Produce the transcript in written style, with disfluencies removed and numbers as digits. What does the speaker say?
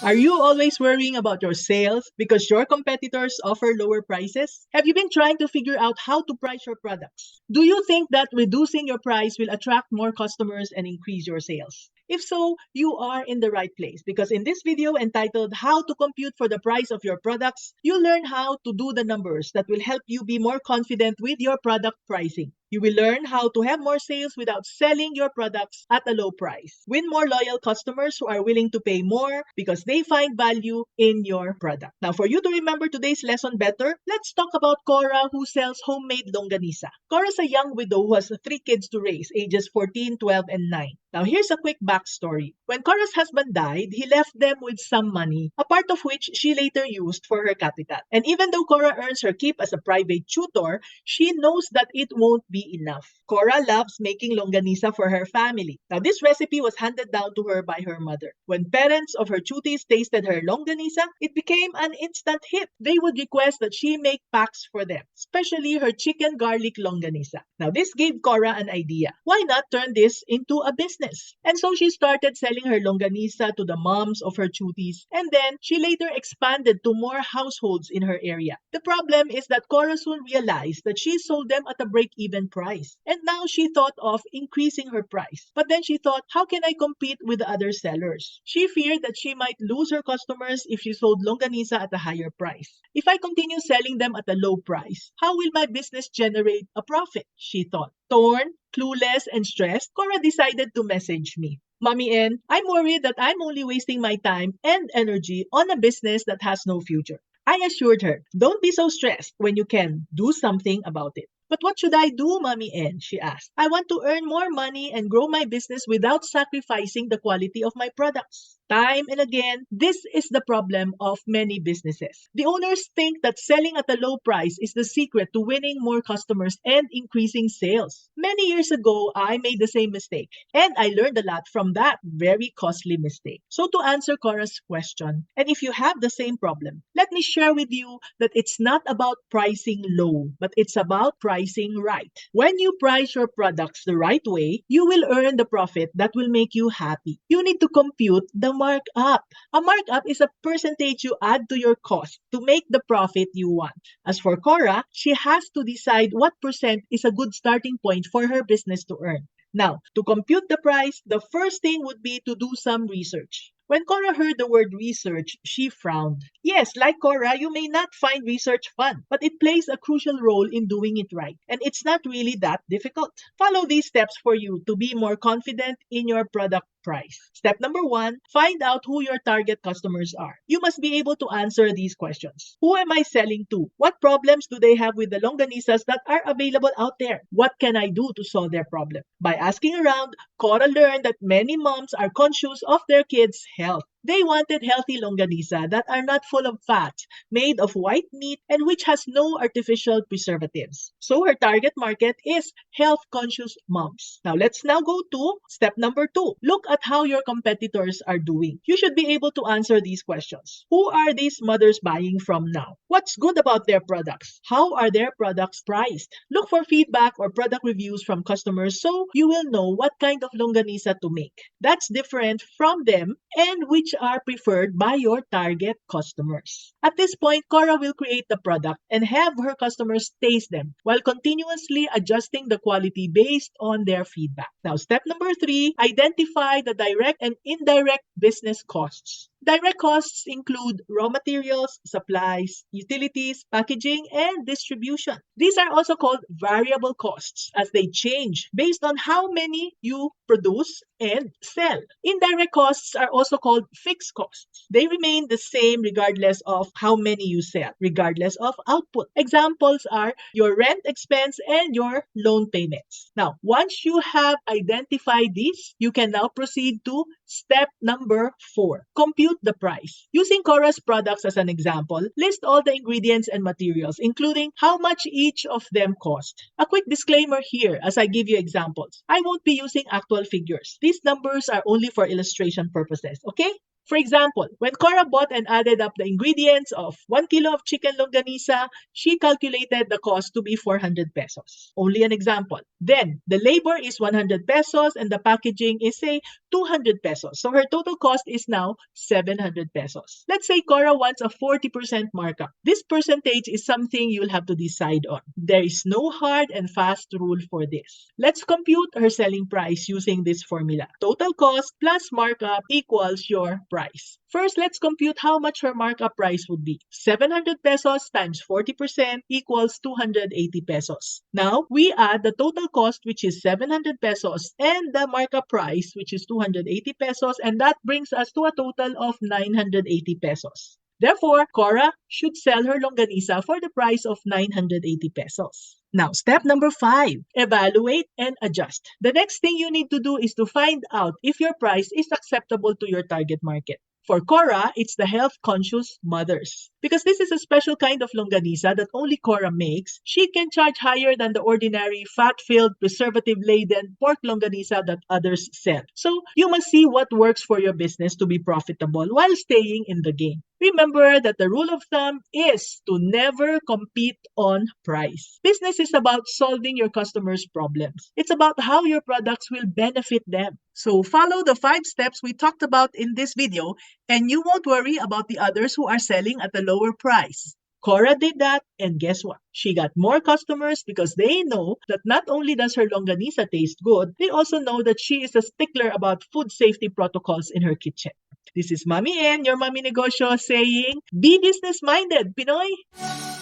Are you always worrying about your sales because your competitors offer lower prices? Have you been trying to figure out how to price your products? Do you think that reducing your price will attract more customers and increase your sales? If so, you are in the right place because in this video entitled How to Compute for the Price of Your Products, you'll learn how to do the numbers that will help you be more confident with your product pricing. You will learn how to have more sales without selling your products at a low price. Win more loyal customers who are willing to pay more because they find value in your product. Now, for you to remember today's lesson better, let's talk about Cora who sells homemade longanisa. Cora's a young widow who has three kids to raise, ages 14, 12, and 9. Now, here's a quick backstory. When Cora's husband died, he left them with some money, a part of which she later used for her capital. And even though Cora earns her keep as a private tutor, she knows that it won't be enough. Cora loves making longanisa for her family. Now, this recipe was handed down to her by her mother. When parents of her tutees tasted her longanisa, it became an instant hit. They would request that she make packs for them, especially her chicken garlic longanisa. Now, this gave Cora an idea. Why not turn this into a business? And so she started selling her longanisa to the moms of her tutees, and then she later expanded to more households in her area. The problem is that Cora soon realized that she sold them at a break-even price. And now she thought of increasing her price. But then she thought, how can I compete with the other sellers? She feared that she might lose her customers if she sold longanisa at a higher price. If I continue selling them at a low price, how will my business generate a profit? She thought. Torn, clueless, and stressed, Cora decided to message me. Mommy N, I'm worried that I'm only wasting my time and energy on a business that has no future. I assured her, don't be so stressed when you can do something about it. But what should I do, Mommy N? She asked. I want to earn more money and grow my business without sacrificing the quality of my products. Time and again, this is the problem of many businesses. The owners think that selling at a low price is the secret to winning more customers and increasing sales. Many years ago, I made the same mistake, and I learned a lot from that very costly mistake. So to answer Cora's question, and if you have the same problem, let me share with you that it's not about pricing low, but it's about pricing right. When you price your products the right way, you will earn the profit that will make you happy. You need to compute the markup. A markup is a percentage you add to your cost to make the profit you want. As for Cora, she has to decide what percent is a good starting point for her business to earn. Now, to compute the price, the first thing would be to do some research. When Cora heard the word research, she frowned. Yes, like Cora, you may not find research fun, but it plays a crucial role in doing it right. And it's not really that difficult. Follow these steps for you to be more confident in your product price. Step number 1, find out who your target customers are. You must be able to answer these questions. Who am I selling to? What problems do they have with the longanisas that are available out there? What can I do to solve their problem? By asking around, Cora learned that many moms are conscious of their kids' health. They wanted healthy longanisa that are not full of fat, made of white meat, and which has no artificial preservatives. So her target market is health-conscious moms. Let's now go to step number 2. Look at how your competitors are doing. You should be able to answer these questions. Who are these mothers buying from now? What's good about their products? How are their products priced? Look for feedback or product reviews from customers so you will know what kind of longanisa to make. That's different from them and which are preferred by your target customers. At this point, Cora will create the product and have her customers taste them while continuously adjusting the quality based on their feedback. Step number 3, identify the direct and indirect business costs. Direct costs include raw materials, supplies, utilities, packaging, and distribution. These are also called variable costs as they change based on how many you produce and sell. Indirect costs are also called fixed costs. They remain the same regardless of how many you sell, regardless of output. Examples are your rent expense and your loan payments. Once you have identified these, you can now proceed to step number 4. Compute the price. Using Cora's products as an example, list all the ingredients and materials, including how much each of them cost. A quick disclaimer here as I give you examples. I won't be using actual figures. These numbers are only for illustration purposes, okay? For example, when Cora bought and added up the ingredients of 1 kilo of chicken longanisa, she calculated the cost to be 400 pesos. Only an example. Then, the labor is 100 pesos and the packaging is, say, 200 pesos. So her total cost is now 700 pesos. Let's say Cora wants a 40% markup. This percentage is something you'll have to decide on. There is no hard and fast rule for this. Let's compute her selling price using this formula. Total cost plus markup equals your price. First, let's compute how much her markup price would be. 700 pesos times 40% equals 280 pesos. Now, we add the total cost, which is 700 pesos, and the markup price, which is 280 pesos, and that brings us to a total of 980 pesos. Therefore, Cora should sell her longanisa for the price of 980 pesos. Now, step number 5, evaluate and adjust. The next thing you need to do is to find out if your price is acceptable to your target market. For Cora, it's the health-conscious mothers. Because this is a special kind of longanisa that only Cora makes, she can charge higher than the ordinary fat-filled, preservative-laden pork longanisa that others sell. So, you must see what works for your business to be profitable while staying in the game. Remember that the rule of thumb is to never compete on price. Business is about solving your customers' problems. It's about how your products will benefit them. So follow the 5 steps we talked about in this video and you won't worry about the others who are selling at a lower price. Cora did that, and guess what? She got more customers because they know that not only does her longanisa taste good, they also know that she is a stickler about food safety protocols in her kitchen. This is Mommy N, your Mommy Negosyo, saying, be business-minded, Pinoy!